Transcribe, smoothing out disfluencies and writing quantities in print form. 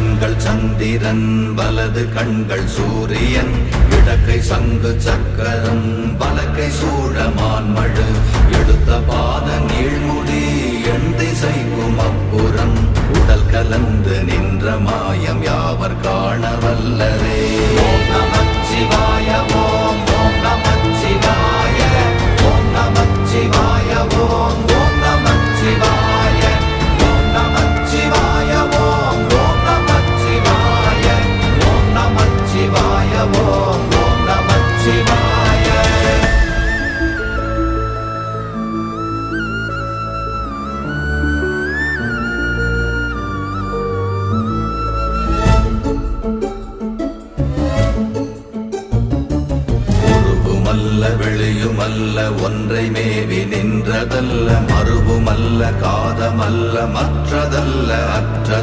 கண்கள் சந்திரன் வலது கண்கள் சூரியன் இடக்கை சங்கு சக்கரம் வலக்கை சூழமான்மழு எடுத்த பாத நீழ்முடி எண் திசைக்கும் அப்புறம் உடல் கலந்து நின்ற மாயம் யாவர் காண வல்லரே. ஓம் நமச்சிவாய ஓம் ஓம் நமச்சிவாய ஓம் நமச்சிவாய ஓம் ஓம் நமச்சிவாய ஓம் நமச்சிவாய ஓம் ஓம் நமச்சிவாய ஓம் நமச்சிவாய ஓம் ஓம் நமச்சிவாய. வெளியுமல்ல ஒன்றை மேவி நின்றதல்ல மறுவுமல்ல காதமல்ல மற்றத